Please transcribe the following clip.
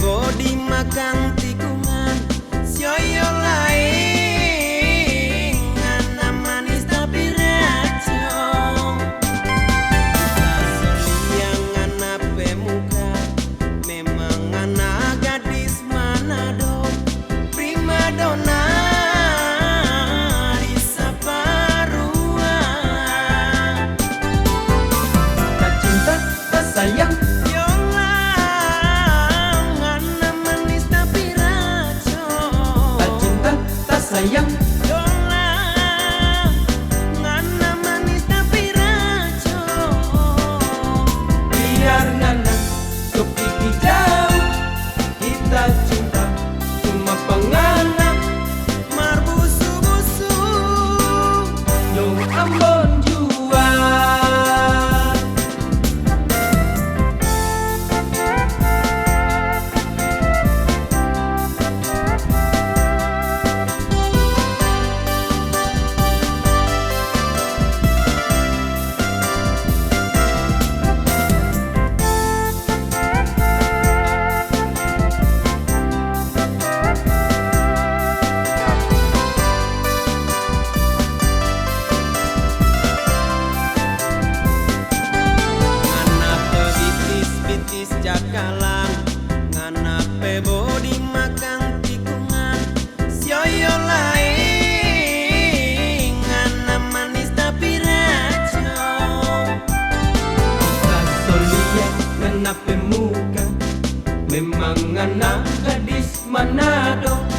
bodi makan tikungan sioyo lain ngana manis tapi racun yang ngana pemuka memang ngana gadis Manado prima donna di Saparua tak cinta tak sayang sayang dolang ngana manis tapi racun biar ngana sok gigi jauh kita cinta cuma pengana marbusu-busu dong Ambon jua jakalang ngana pe bodi makan tikungan sioyo lain ngana manis tapi racun Kasolia ngana pemuka memang ngana gadis Manado